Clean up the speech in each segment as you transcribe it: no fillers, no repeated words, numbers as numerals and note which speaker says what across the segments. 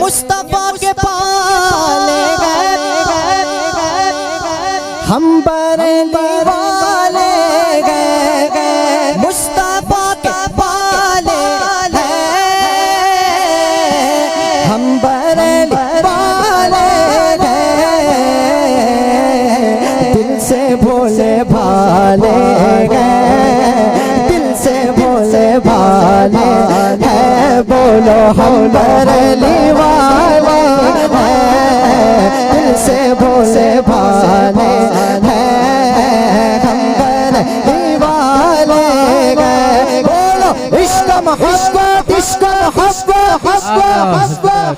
Speaker 1: मुस्तफा के पाले गए, हम बरेली वाले गए, मुस्तफा के पाले गए, हम बरेली वाले गए, दिल से भोले भाले गए, दिल से भोले भाले है, बोलो हम बरेली वाले हैं, दिल से भोले भाले हैं, हम बरेली वाले हैं, बोलो इश्क मोहब्बत इश्क मोहब्बत इश्क मोहब्बत,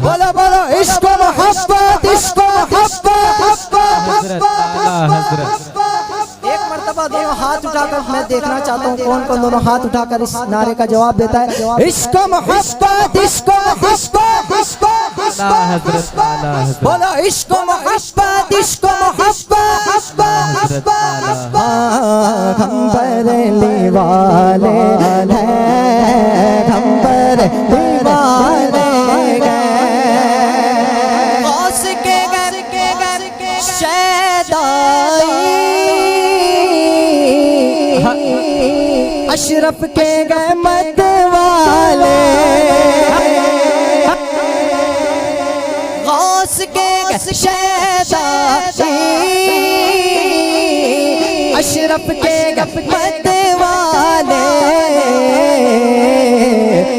Speaker 1: बोलो बोलो इश्क मोहब्बत इश्क मोहब्बत। एक मर्तबा दोनों हाथ उठाकर मैं देखना चाहता हूँ कौन कौन दोनों हाथ उठाकर इस नारे का जवाब देता है। इश्क मोहब्बत इश्क मोहब्बत इश्क मोहब्बत, बोलो इश्क मोहब्बत इश्क मोहब्बत। हम बरेली वाले हैं, हम बरेली वाले हैं, गौस के घर शैदाई, अशरफ के गए मत वाले, गौस के गए शैदाई, अशरफ के गए मत वाले,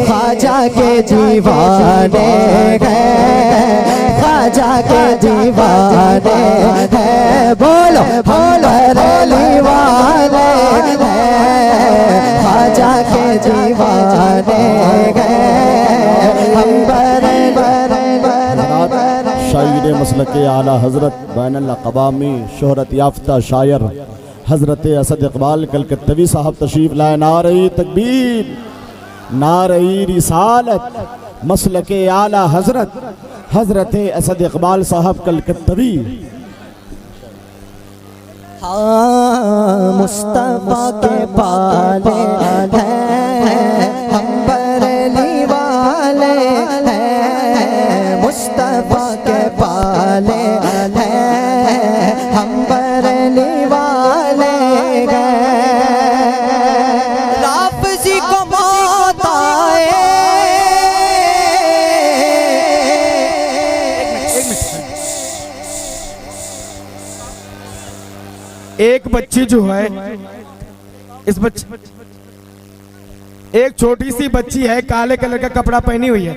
Speaker 1: ख्वाजा के दीवाने गए, ख्वाजा के दीवाने हैं, बोलो हम बरेली वाले हैं, ख्वाजा के दीवाने गए, हम
Speaker 2: शायर मसलके आला हज़रत बैनुल अक़वामी शोहरत याफ्ता शायर हज़रत असद इक़बाल कलकत्तवी साहब तशरीफ़ लाए। नारे तकबीर नारे रिसालत मसलके आला हज़रत हज़रत असद इक़बाल साहब कलकत्तवी।
Speaker 1: हाँ मुस्तफा के पाले हैं, हम बरेली वाले हैं, मुस्तफा के पाले हैं, हम बरेली वाले हैं, राफ़ज़ी को मौत आए,
Speaker 3: एक बच्ची जो है, इस बच्ची एक छोटी सी बच्ची है, काले कलर का कपड़ा पहनी हुई है,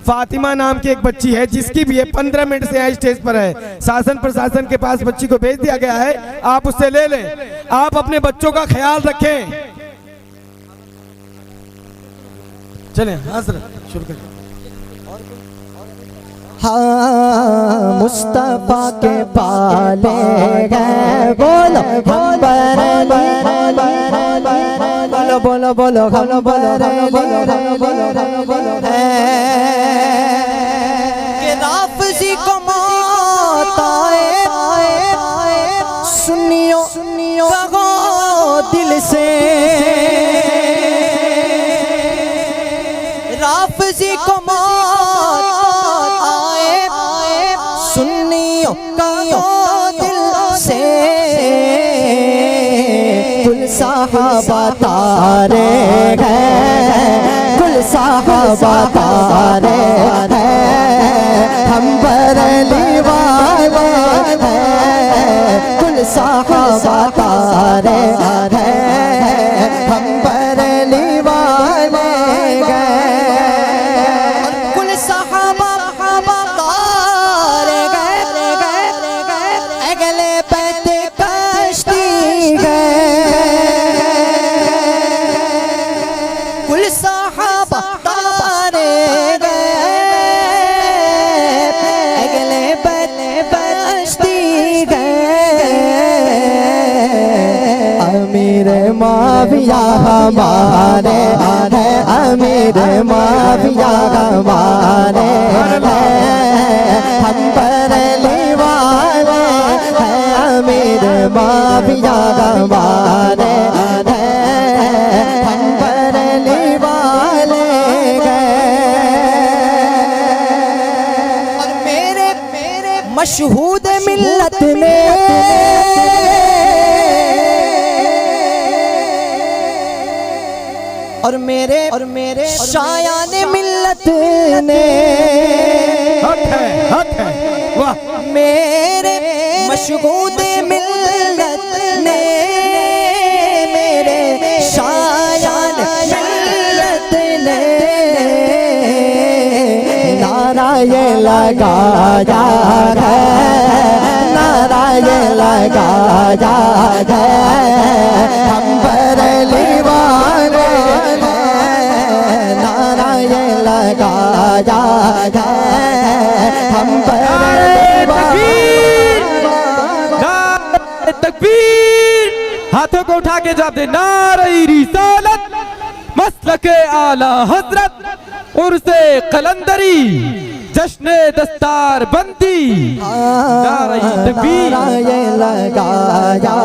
Speaker 3: फातिमा नाम की एक बच्ची है, जिसकी भी 15 मिनट से यहाँ स्टेज पर है। शासन प्रशासन के पास बच्ची को भेज दिया गया है, आप उससे ले लें। आप अपने बच्चों का ख्याल रखें। चलें हाँ सर शुरू करें।
Speaker 1: हाँ मुस्तफा के पाले गए, बोलो हम बरेली, बोलो बोलो बोलो हम बरेली के राफ़ज़ी को मौत आए, सुनियो कहो दिल से, राफ़ज़ी को मौत आए, सुनियो कहो दिल से, कुल साहबा तारे हैं, कुल साहबा तारे हैं, हम बरेली वाले हैं, कुल साहबा तारे हैं, हम बरेली वाले गए, कुल साहबा तारे गए, अगले पैते कश्ती गए, कुल साहबा तारे गए, अगले पैते कश्ती गए, अमीर माविया हमारे हैं, अमीर माविया हमारे हैं, हम बरेली वाले हैं, अमीर माविया हमारे हैं, हम बरेली वाले गए, मशहूद मिल्लत ने और मेरे शायान मिल्लत ने
Speaker 3: वाह
Speaker 1: मेरे मशहूद मिल्लत ने मेरे शायान मिल्लत ने नारा ये लगाया है, नारा ये लगाया है, हम बरेली वाले नारा ये लगाया है, हम
Speaker 3: तकबीर। हाथों को उठा के जवाब दे नारे रिसालत मसलके आला हजरत उर्से कलंदरी जश्न दस्तार बंदी नारे तकबीर।
Speaker 1: ये लगाया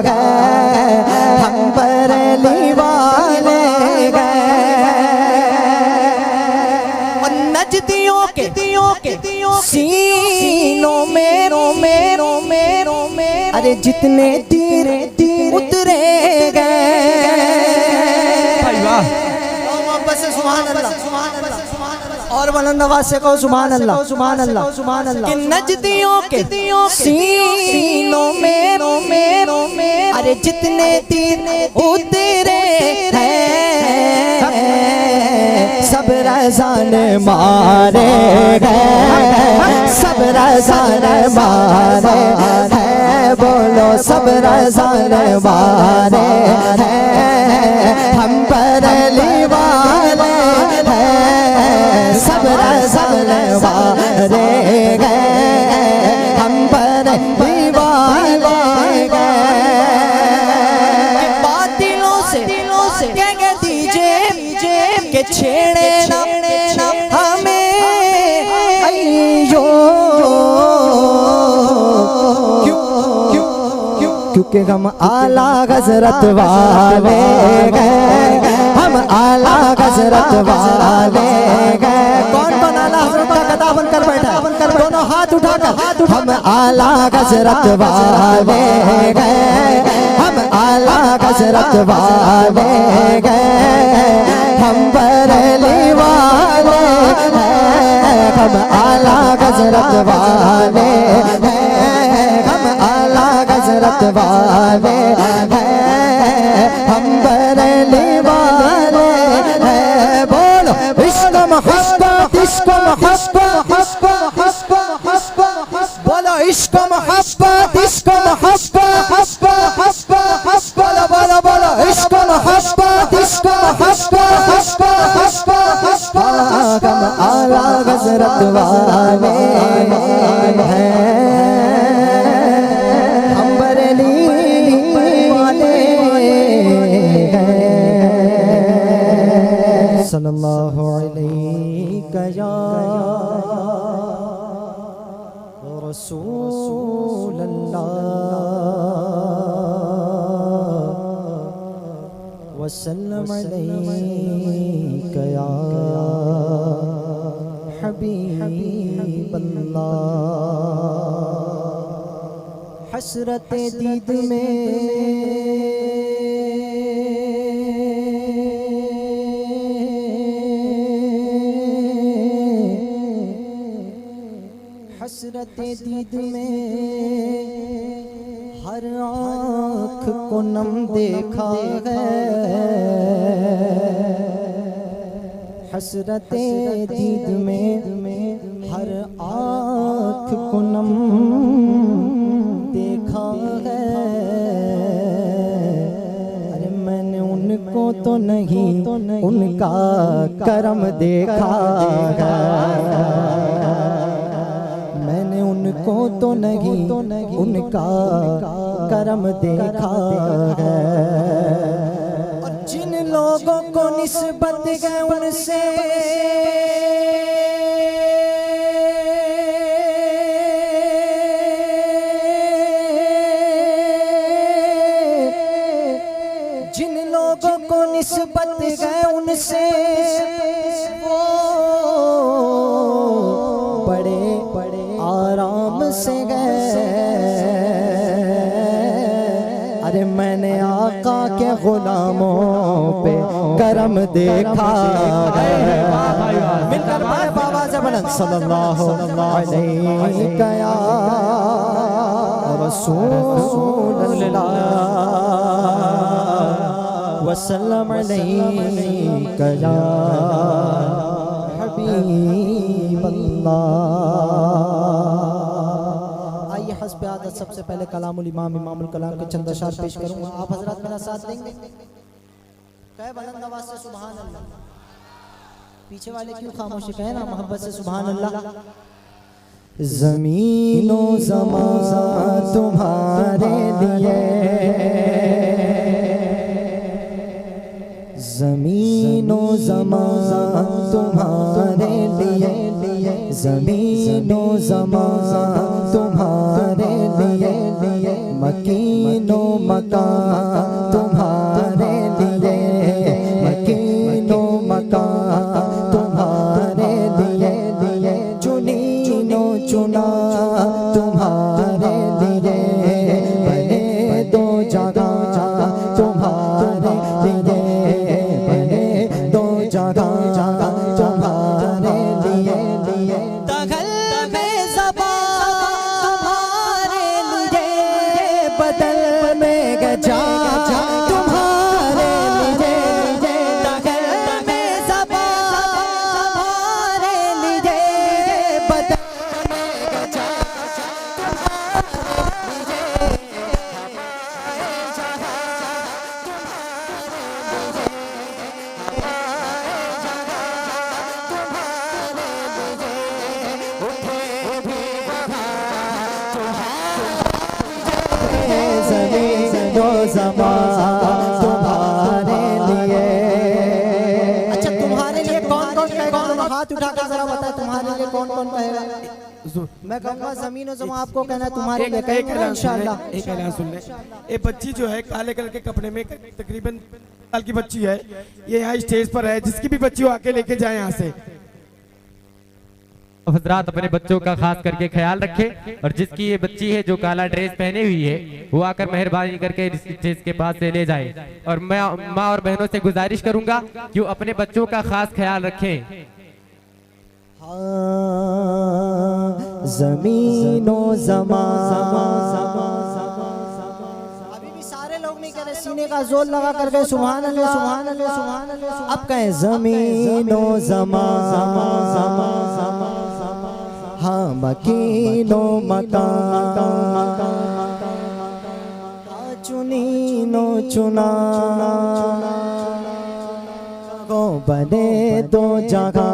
Speaker 1: है, हम बरेली वाले नजदियों के सीनों में अरे जितने तीर उतरे गए और बुलंद आवाज से कहो सुभान अल्लाह सुभान अल्लाह सुभान अल्लाह। कि नजदियों के सीनों में अरे जितने तीर उतरे हैं सब रज़ान मारे गए, सब रज़ान मारे हैं, बोलो सब रज़ान मारे हैं, हम बरेली वाले हैं, सब रज़ान मारे गए, हम बरेली वाले गए। बातिलों से कह दीजिए के छेड़े ना हमें अयो क्योंकि हम आला हज़रत वाले गए, हम आला हज़रत वाले गए। कौन कौन आला हज़रत का गदा बनकर बैठा है? दोनों हाथ उठाकर हम आला हज़रत वाले गए, हम आला हज़रत वाले गए, हम बरेली वाले हैं, हम आला हज़रत वाले हैं, हम आला हज़रत वाले हैं, हम बरेली वाले हैं। बोलो इश्क मोहब्बत इश्क मोहब्बत इश्क मोहब्बत बोलो इश्क मोहब्बत इश्क मोहब्बत बोलो बोलो बोलो इश्क मोहब्बत इश्क मोहब्बत हम आला हज़रत वाले हैं, हम बरेली वाले हैं। सल्लल्लाहु अलैहि या रसूल वसल्लम अलैका या हबीब अल्लाह। हसरत दीद में हसरत दीद में हर आँख को नम देखा है, हसरत दीद में हर आँख को नम देखा है। अरे मैंने उनको तो नहीं उनका करम देखा है, मैंने उनको तो नहीं उनका करम देखा है। और जिन लोगों को निस्बत है उनसे जिन लोगों को निस्बत है उनसे वो बड़े आराम से गए, अरे मैंने आका के गुलामों पे करम देखा है। मिलकर पढ़े बाबा से बुलंद सल्लल्लाहु अलैहि या रसूलल्लाह वसल्लम अलैका या हबीबल्लाह। आइए हस्ब आदत सबसे पहले कलामुल इमाम इमामुल कलाम के चंद अशार पेश करूंगा। आप हजरत मेरा साथ देंगे? कहे बुलंद आवाज से सुभान अल्लाह। पीछे वाले क्यों खामोश कहे ना मोहब्बत से सुभान अल्लाह। ज़मीनो ज़मान तुम्हारे लिए, ज़मीनो ज़मान तुम्हारे लिए, ज़मीनो ज़मान तुम्हारे लिए, मकीनो मकान तुम्हारे लिए, मकीनो मकान तुम्हारे लिए, चुनीनो चुना तुम्हारे लिए, बने दो जगह तुम्हारे लिए, बने दो जगह तुम्हारे लिए, दखल में ज़बान तुम्हारे लिए, बदल में गजा तुम्हारे लिए, दखल में ज़बान तुम्हारे लिए, बदल में गजा तुम्हारे लिए। अच्छा तुम्हारे लिए कौन कौन कहेगा? हाथ उठाकर जरा बताए तुम्हारे लिए कौन कौन कहेगा? मैं कहूँगा ज़मीन और ज़मीन आपको कहना है तुम्हारे लिए कहेगा इंशाअल्लाह।
Speaker 3: एक ऐलान सुन ले। ये बच्ची जो है काले कलर के कपड़े में तकरीबन साल की बच्ची है, ये यहाँ स्टेज पर है। जिसकी भी बच्ची हो आके लेके जाए यहाँ से।
Speaker 4: हजरात अपने बच्चों का खास करके ख्याल रखें, और जिसकी ये बच्ची है जो काला ड्रेस पहने हुई है वो आकर मेहरबानी करके इस स्टेज के पास से ले जाए। और मैं माँ और बहनों से गुजारिश करूंगा कि वो अपने बच्चों का खास ख्याल रखें।
Speaker 1: ज़मीनो ज़मान अभी भी सारे लोग नहीं कह रहे, सीने का जोर लगा करके सुभान अल्लाह सुभान अल्लाह सुभान अल्लाह। अब कहें ज़मीनो ज़मान, हाँ मकीनो मकान, चुनीनो चुना, को बने दो जगह,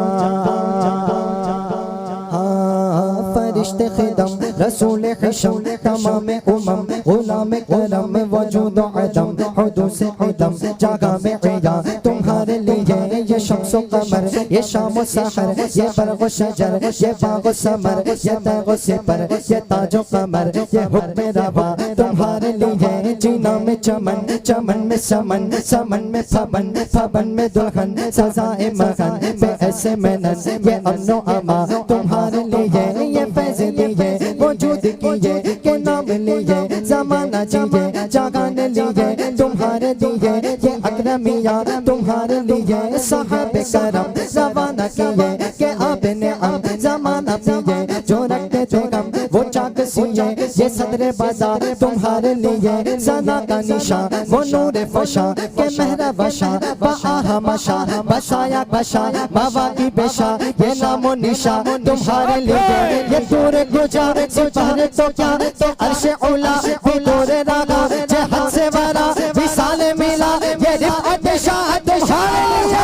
Speaker 1: फरिश्ते खिदम रसूल हिशम तमाम उमम गुलाम करम वजूद अदम हुदूस इदम जगह में इया तुम्हारे लिए ये शम्स कमर, ये शाम सहर, ये बरग शजर, ये बाग समर, ये तैग सिपर, ये ताज कमर, ये हुक्म रवा तुम्हारे लिए। जीना में चमन, चमन में समन, समन में फबन, फबन में दुल्हन, सजाए मगन पे ऐसे मेनन, ये अमनो अमा तुम्हारे लिए, ये फैज़ लिए वजूद किए के नाम लिए, ज़माना जिए जागाने लिए तुम्हारे लिए, ये अकरमिया तुम्हारे लिए, साहबे करम रवाना किए के आपने अम ज़माना पिए, जो रखते थे गम वो चाक सिए, ये सदरे बाजार तुम्हारे लिए, सना का निशा वो नूर फशा के मेहरा बशा बहा मशा बसाया बशा बाबा की बेशा, ये नामो निशा तुम्हारे लिए, ये दूर गुजा सिपाहे तो क्या तो अर्शे उला भी तोरे रागा, जे हद से वारा विसाल मिला, ये रिफ़अत शाह तुम्हारे लिए।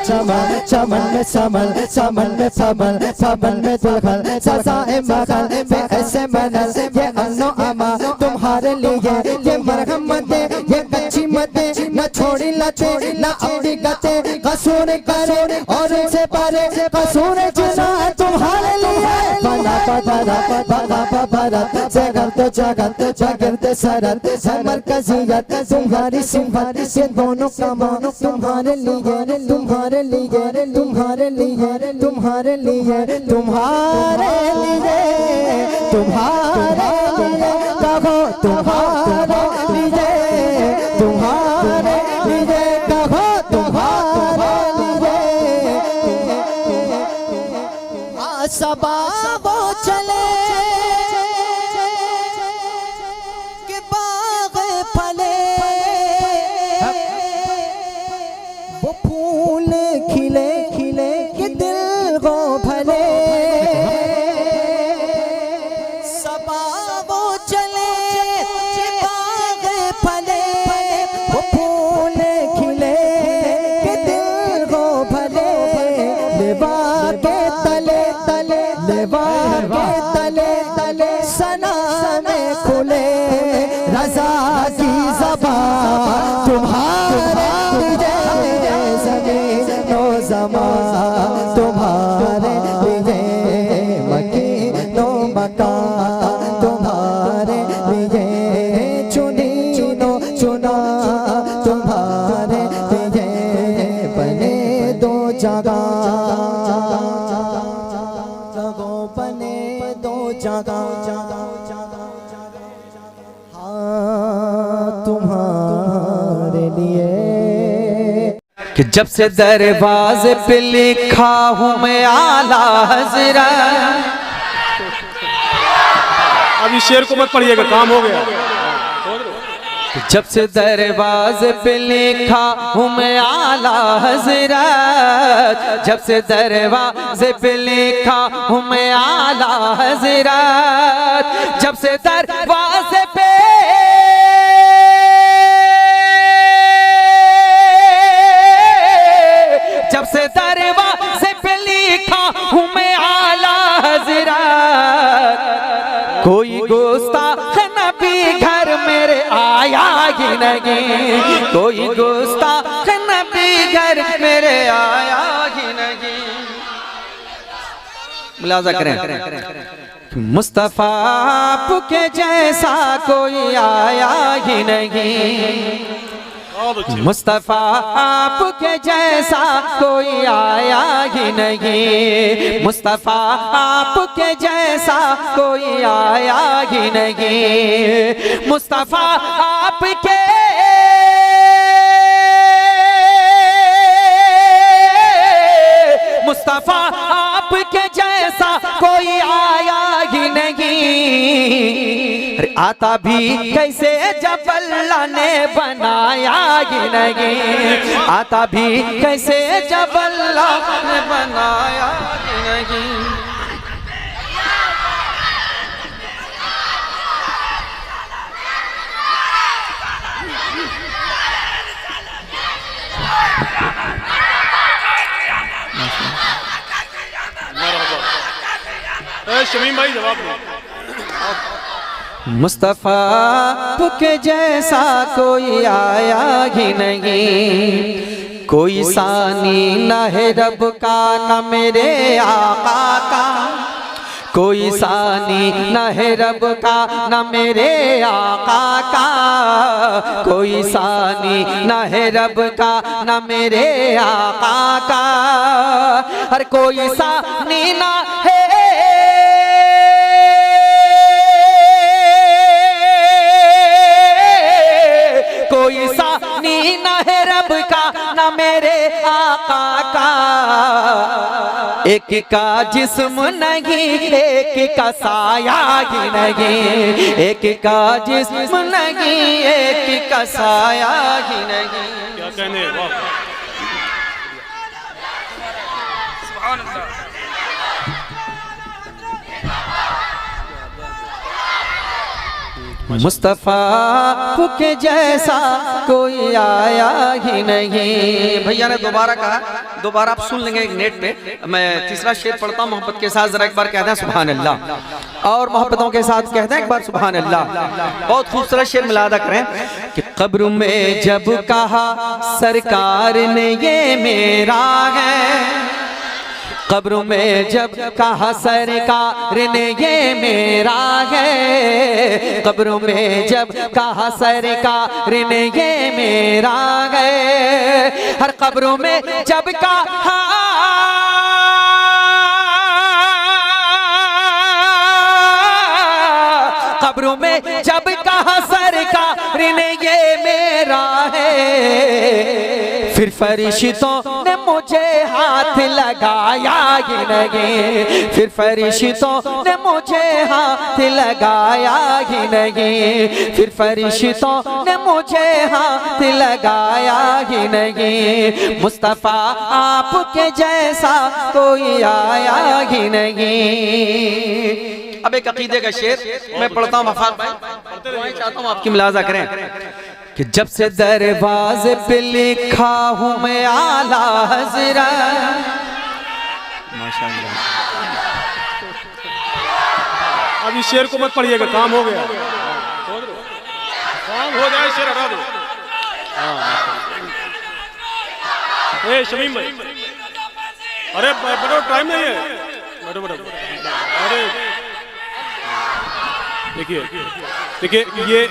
Speaker 1: चमन चमन में समल, समन में फबल, फबल में दुल्हन, सजाए मगल पे ऐसे मनल, ये अन्नो अमा तुम्हारे लिए, ये मरहम मते ये कच्ची मते, न छोड़ी लते न अपनी गते, कसूर करे और इनसे परे कसूर जिना तुम्हारे लिए। बना पदरा बना पबरत से गर्द जगत जगत सरत है मरकजियत तुम्हारी सिंफत, ये दोनों कमान तुम्हारे लिए, तुम्हारे लिए, तुम्हारे लिए, तुम्हारे लिए, तुम्हारे लिए तुम्हारे लिए कहो तुम्हारे लिए तुम्हारे लिए कहो तुम्हारे लिए सबा वो चले कि बाग फले वो फूल खिले खिले कि दिल को भले सबा वो चले कि बाग फले वो फूल खिले कि दिल को भले लेवा के तले तले लेवा के तले तले सना में खुले रजा की ज़बान तुम्हारे लिए ज़मीनो ज़मान तुम्हारे लिए मकीनो मकान तुम्हारे लिए चुनीनो चुना तुम्हारे लिए बने दो जगह बने दो जगह हाँ तुम्हारे लिए
Speaker 5: कि जब से दरवाजे पे लिखा हूँ मैं आला हज़रत।
Speaker 6: अभी शेर को मत पढ़िएगा, काम हो गया।
Speaker 5: जब से दरवाजे पे लिखा हूँ मैं आला हज़रत, जब से दरवाजे पे लिखा हूँ मैं आला हज़रत, जब से दरवाजे पे जब से दरवाजे पे लिखा हूँ मैं आला हज़रत, कोई गुस्ताख नबी घर मेरे आया ही नहीं, कोई गुस्ताख नबी घर मेरे आया ही नहीं। मुलाजा करें मुस्तफा के जैसा कोई आया ही नहीं, मुस्तफा आपके जैसा कोई आया ही नहीं, मुस्तफा आपके जैसा कोई आया ही नहीं, मुस्तफा आपके मुस्तफा आपके जैसा कोई आया ही नहीं। आता भी कैसे जब अल्लाह ने बनाया ही नहीं, आता भी कैसे जब अल्लाह ने बनाया ही नहीं।
Speaker 6: शमीम भाई जवाब दो।
Speaker 5: मुस्तफा के जैसा कोई आया ही नहीं, कोई सानी न है रब का न मेरे आका का, कोई सानी न है रब का न मेरे आका का, कोई सानी न है रब का न मेरे आका का, हर कोई सानी न है कोई सानी न है रब का न मेरे आका का, एक का जिस्म नहीं एक का साया ही नहीं, एक का जिस्म नहीं एक का साया ही नहीं।
Speaker 6: क्या कहने, वाह सुभान अल्लाह।
Speaker 5: मुस्तफा के जैसा कोई आया ही नहीं। भैया ने दोबारा कहा, दोबारा आप सुन लेंगे एक नेट पे। मैं तीसरा शेर पढ़ता हूँ मोहब्बत के साथ, जरा एक बार कहते हैं सुभान अल्लाह, और मोहब्बतों के साथ कहते हैं एक बार सुभान अल्लाह। बहुत खूबसूरत शेर मिलादा करें कि कब्र में जब कहा सरकार ने ये मेरा है, कब्र में जब कहा सरकार ने ये मेरा है, कब्र में जब कहा सरकार ने ये मेरा है, हर कब्र में जब कहा कब्रों में जब कहा सरकार ने ये मेरा है, फिर फरिश्तों ने मुझे हाथ लगाया ही नहीं, फिर फरिश्तों ने मुझे हाथ लगाया ही नहीं, फिर फरिश्तों ने मुझे हाथ लगाया ही नहीं। मुस्तफा आपके जैसा कोई आया ही नहीं। अब एक अकीदे का शेर मैं पढ़ता हूँ, वफाक भाई चाहता हूँ आपकी मुलाजा करें कि जब से दरवाजे पे लिखा हूँ मैं आला हज़रत। माशाअल्लाह।
Speaker 6: अब इस शेर को मत पढ़िएगा, काम हो गया, काम हो जाए, शेर हटा दो। ए शमीम भाई, अरे बैठो, टाइम नहीं है, बैठो बैठो। अरे देखिए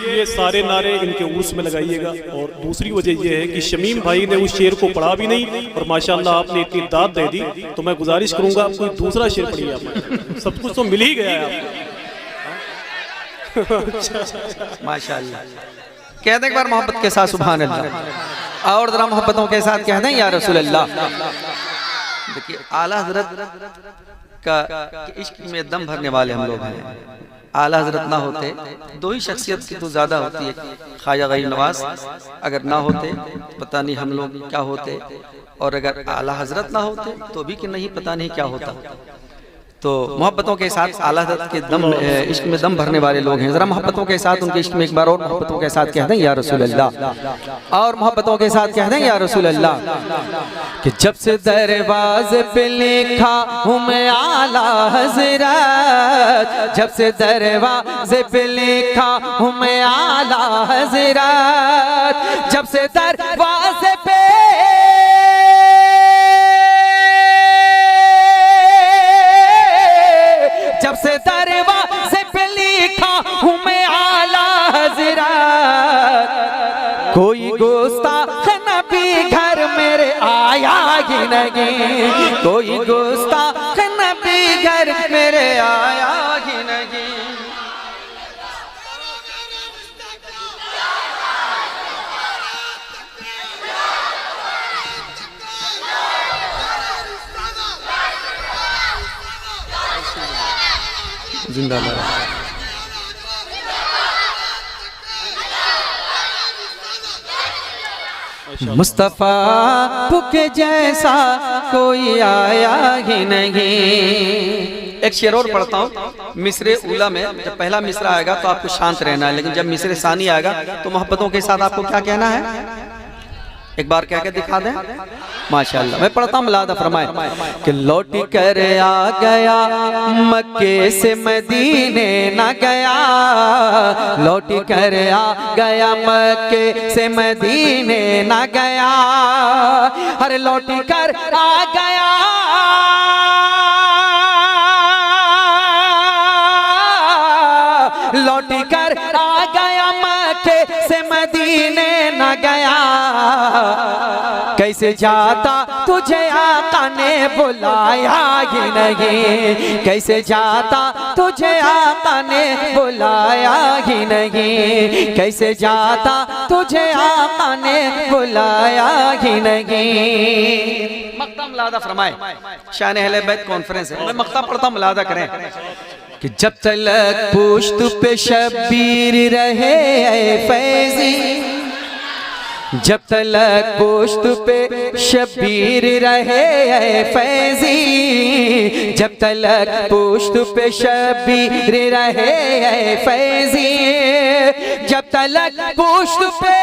Speaker 6: ये सारे नारे इनके उर्स में लगाइएगा। और दूसरी वजह ये है कि शमीम भाई ने उस शेर को पढ़ा भी नहीं और माशाल्लाह आपने इतनी दाद दे दी, तो मैं गुजारिश करूंगा आप कोई दूसरा शेर पढ़िए। आप सब कुछ तो मिल ही गया है आपको।
Speaker 5: माशाल्लाह। कह दें एक बार मोहब्बत के साथ सुभान अल्लाह, और जरा मोहब्बतों के साथ कह दें या रसूल अल्लाह। देखिए आला हजरत का इश्क में दम भरने वाले हम लोग हैं। आला हजरत ना होते, दो ही शख्सियत की तो ज़्यादा होती है, ख्वाजा गरीब नवाज, अगर ना होते पता नहीं हम लोग क्या होते, और अगर आला हजरत ना होते तो भी कि नहीं पता नहीं क्या होता। तो मोहब्बतों के साथ आला हज़रत के दम इश्क में दम भरने वाले लोग हैं। ज़रा मोहब्बतों के साथ उनके इश्क में एक बार और मोहब्बतों के साथ कह दें या रसूल अल्लाह, और मोहब्बतों के साथ कह दें या रसूल अल्लाह कि जब से दरवाज़े पे लिखा हूँ मैं आला हज़रत, जब से दरवाज़े पे लिखा हूँ मैं आला हज़रत, जब से दरवाज़े पे जब से दरवाज़े पे लिखा हूँ मैं आला हज़रत, कोई गुस्ताख नबी घर मेरे आया ही नहीं, कोई गुस्ताख नबी घर मेरे आया ही नहीं। जिंदाबाद। मुस्तफा के जैसा कोई आया ही नहीं। एक शेर और पढ़ता हूँ मिसरे उला में। जब पहला मिसरा आएगा तो आपको शांत रहना है, लेकिन जब मिसरे सानी आएगा तो मोहब्बतों के साथ आपको क्या कहना है, एक बार कह के दिखा दें। माशाअल्लाह। मैं पढ़ता हूँ, मुलादा फरमाए कि लौट कर आ गया मक्के से मदीने न गया, लौट कर आ गया मक्के से मदीने न गया, अरे लौट कर आ गया लौट कर आ गया मक्के से मदीने न गया, कैसे जाता तुझे आका ने बुलाया ही नहीं, कैसे जाता तुझे आका ने बुलाया ही नहीं, कैसे जाता तुझे आका ने बुलाया ही नहीं। मक्ता मुलादा फरमाए, शान अहले बैत कॉन्फ्रेंस है, मैं मक्ता पढ़ता हूं, मुलादा करें कि जब तलक पुश्त पे शब्बीर रहे ऐ फैज़ी, जब तलक पुश्त पे शब्बीर रहे ऐ फैज़ी, जब तलक पुश्त पे शब्बीर रहे ऐ फैज़ी, जब तलक पुश्त पे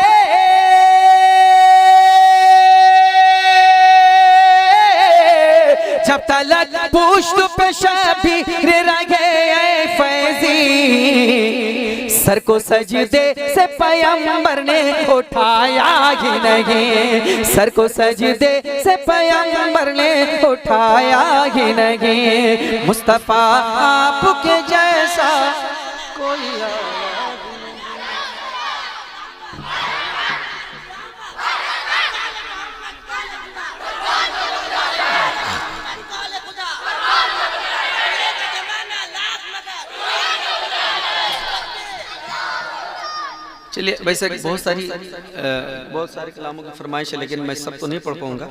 Speaker 5: जब तलक पुश्त पे शबीर रहे ऐ फैज़ी, सर को सजदे से पैगंबर ने उठाया ही नहीं, सर को सजदे से पैगंबर ने उठाया ही नहीं। मुस्तफा आपके जैसा कोई चलिए वैसे बहुत सारे कलामों की फरमाइश है, लेकिन मैं सब तो नहीं पढ़ पाऊंगा।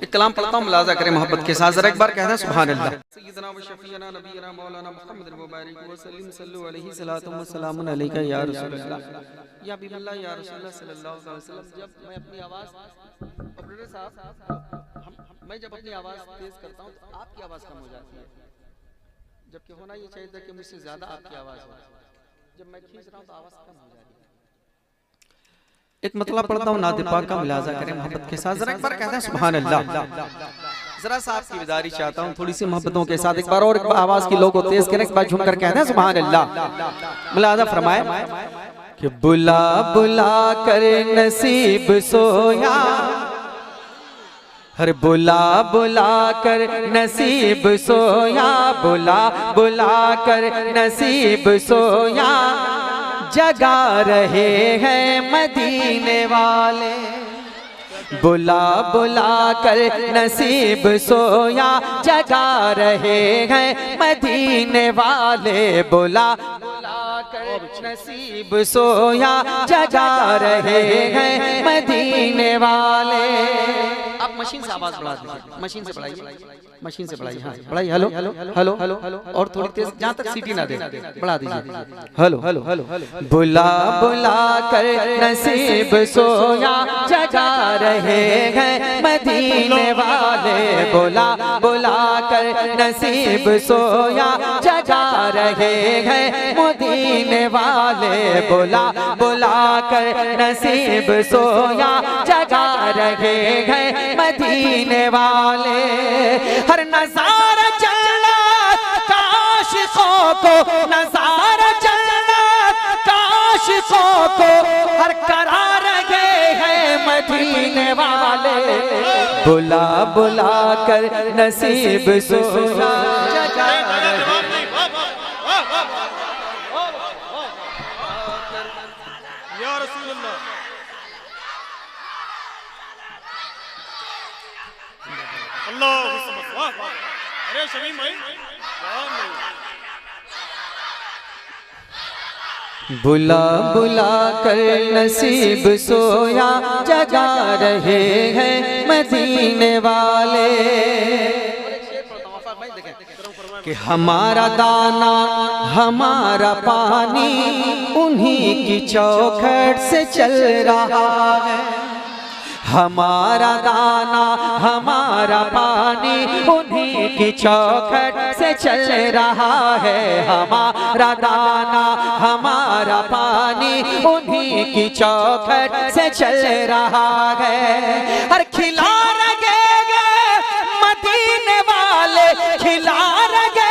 Speaker 5: एक कलाम पढ़ता हूँ, मुलाजा करें मोहब्बत के साथ। जरा एक बार कहना है सुभान अल्लाह। सय्यदना व शफीअना नबीना मौलाना मुहम्मद मुबारक व सल्लम सल्लु अलैहि सलातु व सलामुन अलैका या रसूलल्लाह या हबीबल्लाह या रसूलल्लाह सल्लल्लाहु अलैहि वसल्लम। जब मैं अपनी आवाज़ ऑपरेटर साहब, मैं जब अपनी आवाज़ तेज करता हूँ तो आपकी आवाज़ कम हो जाती है, जबकि होना ये चाहिए था कि मुझसे ज़्यादा आपकी आवाज़ हो। जब मैं खींच रहा हूँ तो आवाज़ कम हो जाती है। एक मतलब पढ़ता हूँ, नात पाक का मुलाजा करें मोहब्बत के साथ। जरा एक बार कहते हैं सुभान अल्लाह। जरा सा आपकी विदारी चाहता हूँ थोड़ी सी मोहब्बतों के साथ, एक बार और आवाज़ की लोगों तेज करें, एक बार झुमकर कहते हैं सुभान अल्लाह। मुलाजा फरमाए कि बुला बुला कर नसीब सोया, हर बुला बुला कर नसीब सोया, बुला बुला कर नसीब सोया, जगा रहे हैं मदीने वाले। बुला बुला कर नसीब सोया, जगा रहे हैं मदीने वाले। बुला बुला कर नसीब सोया, जगा रहे हैं मदीने वाले। आप मशीन से आवाज बढ़ा दीजिए, मशीन से बढ़ाइए, मशीन से बढ़ाइए। हाँ बढ़ाइए। हेलो हेलो हेलो हेलो, और थोड़ी तेज, जहाँ तक सीटी ना दे बढ़ा दीजिए। Hello hello hello. बुला बुला कर नसीब सोया, जगा रहे हैं मदीने वाले। बुला बुला कर नसीब सोया, जगा रहे हैं मदीने वाले। बुला बुला कर नसीब सोया, जगा रहे हैं मदीने वाले। हर नजारा जन्नत काशिकों को, नजारा जन्नत काशिकों को, हर करा रहे हैं मदीने वाले। बुला बुला कर नसीब सोया, जगा
Speaker 6: या रसूलल्लाह। अल्लाह अरे शमीम भाई,
Speaker 5: बुला बुला कर नसीब सोया, जगा रहे हैं मदीने वाले। कि हमारा दाना हमारा पानी उन्हीं की चौखट से चल रहा है। हमारा दाना हमारा पानी उन्हीं की चौखट से चल रहा है। हमारा दाना हमारा पानी उन्हीं की चौखट से चल रहा है। हर खिला रहे मदीने वाले, खिला रहे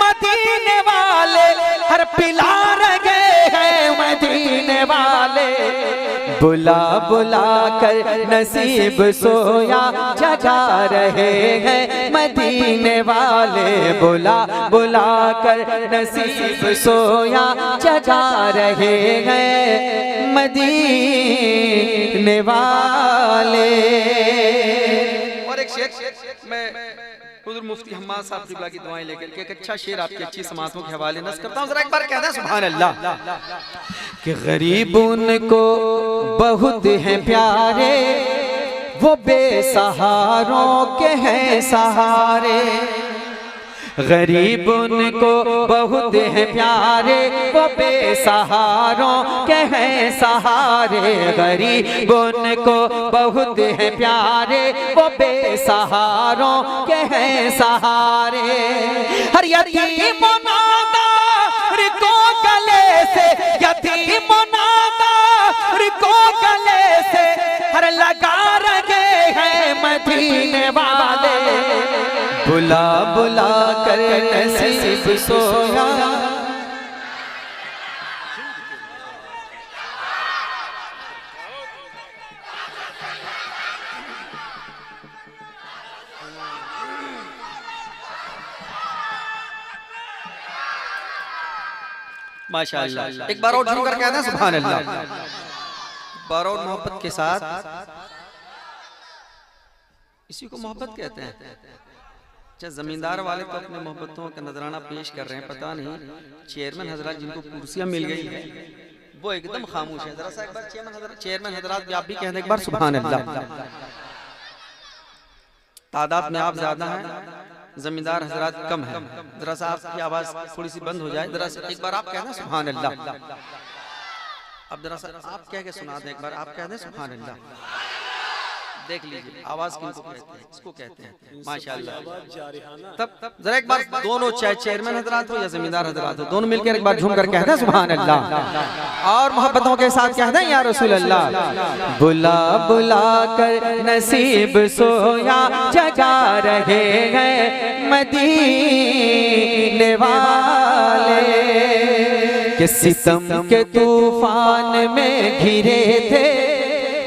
Speaker 5: मदीने वाले, हर पिला रहे हैं मदीने वाले। बुला बुला कर नसीब सोया, जगा रहे हैं मदीने वाले। बुला बुला कर नसीब सोया, जगा रहे हैं मदीने वाले। और एक शेर मैं हुजूर मुफ्ती हम्माद साहब क़िबला की दुआएं लेकर के एक अच्छा शेर आपकी अच्छी समातों के हवाले नज़्म करता हूँ। जरा एक बार कहना है सुभान अल्लाह। कि गरीब उनको बहुत हैं प्यारे, वो बेसहारों के हैं सहारे। गरीब उनको बहुत हैं प्यारे, वो बेसहारों के हैं सहारे। गरीब उनको बहुत हैं प्यारे, वो बेसहारों के हैं सहारे। हर यतीम नादार को गले से, यतीम नादार को गले से, हर लगा रहे हैं मदीने वाले। बुला बुला कर नसीब सोया, माशाअल्लाह। एक बार और झूम कर कहना है सुभान अल्लाह। बार और मोहब्बत के साथ, इसी को मोहब्बत कहते हैं। जमींदार वाले तो अपने मोहब्बतों का नजराना पेश कर रहे हैं। पता नहीं चेयरमैन हजरात जिनको कुर्सियां मिल गई है, वो एकदम खामोश है। जरा सा एक बार चेयरमैन हजरात भी आप भी कह दें एक बार सुभान अल्लाह। तादाद में आप ज्यादा हैं, जमींदार हजरात कम है। जरा सा आपकी आवाज थोड़ी सी बंद हो जाए, जरा सा एक बार आप कहना सुभान अल्लाह। अब जरा सा आप कह के सुना दें एक बार, आप कह दें सुभान अल्लाह। देख लीजिए आवाज किसको कहते हैं, इसको कहते हैं माशाअल्लाह। तब जरा एक बार दोनों, चाहे चेयरमैन हजरात हो या जमींदार हजरात हो, दोनों मिलकर एक बार झूम कर कहते हैं सुभान अल्लाह और मोहब्बतों के साथ कहते हैं या रसूल अल्लाह। बुला बुला कर नसीब सोया जगा रहे हैं मदीने वाले, कि सितम के तूफान में घिरे थे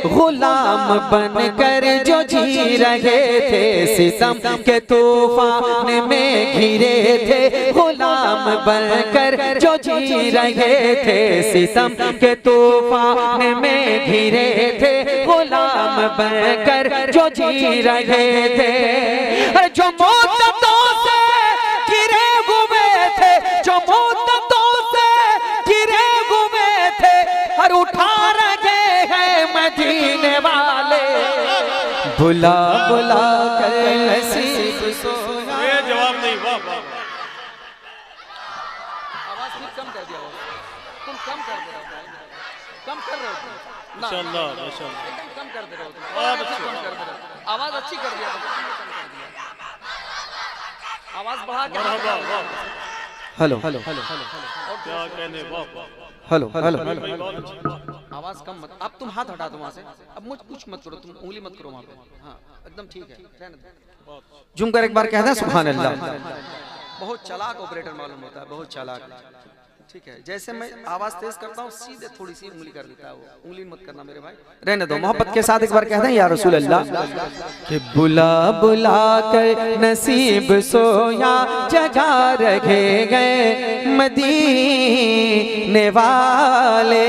Speaker 5: गुलाम बनकर जो जी रहे थे। सितम के तूफान में घिरे थे गुलाम बनकर जो जी रहे थे। सितम के तूफान में घिरे थे गुलाम बनकर जो जी रहे थे। जो मुद्दतों से घिरे हुए थे, जो मुद्दतों से घिरे हुए थे, हर उठा रहे हैं मदीने वाले। बुला बुला कर नसीब सोया।
Speaker 6: ये जवाब नहीं, वाह वाह।
Speaker 5: आवाज कम कर दिया, तुम कम कर दे रहे हो, कम कर रहे हो
Speaker 6: माशाअल्लाह माशाअल्लाह,
Speaker 5: एकदम कम कर दे रहे हो,
Speaker 6: बहुत अच्छे,
Speaker 5: कम कर दे रहे हो। आवाज अच्छी कर दिया, आवाज बढ़ा के। हेलो हेलो हेलो
Speaker 6: क्या कहने, वाह वाह।
Speaker 5: हेलो हेलो
Speaker 6: बहुत अच्छी।
Speaker 5: आवाज कम मत, अब तुम हाथ हटा दो वहां से, अब मुझ कुछ मत करो, तुम उंगली मत करो वहां पे। हाँ एकदम ठीक है, रहने दो। झूम कर एक बार कहते हैं सुभान अल्लाह। बहुत चालाक ऑपरेटर मालूम होता है, बहुत चालाक। ठीक है, जैसे मैं आवाज तेज करता हूँ सीधे थोड़ी सी उंगली कर देता है वो, उंगली मत करना मेरे भाई, रहने दो। मोहब्बत के साथ एक बार कहते हैं या रसूल अल्लाह। कि बुला बुला कर नसीब सोया जगा रखे गए मदीने वाले।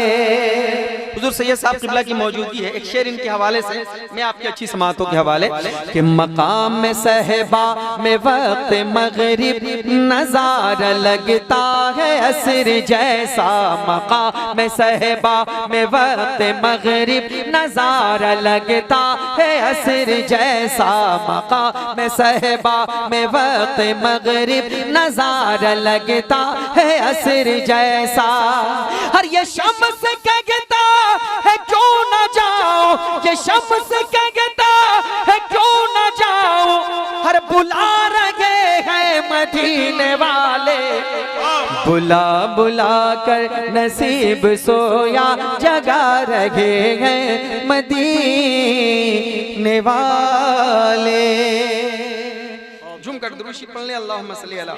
Speaker 5: हुजूर सैयद साहब किबला की मौजूदगी है। एक शेर इनके हवाले से मैं आपकी अच्छी समातों के हवाले कि मकाम में सहबा में वक्त मगरिब नजारा लगता है असर जैसा। मकाम में सहबा में वक्त मगरिब नजारा लगता है असर जैसा। मकाम में सहबा में वक्त मगरिब नजारा लगता है असर जैसा। हर ये शम्स कहता है क्यों न जाओ, ये शम्स कहता है क्यों न जाओ, हर बुला रहे हैं मदीने वाले। बुला बुला कर नसीब सोया जगा रहे हैं मदीने वाले। झूम कर दुरूद पढ़ ले, अल्लाहुम्मा सल्ली अला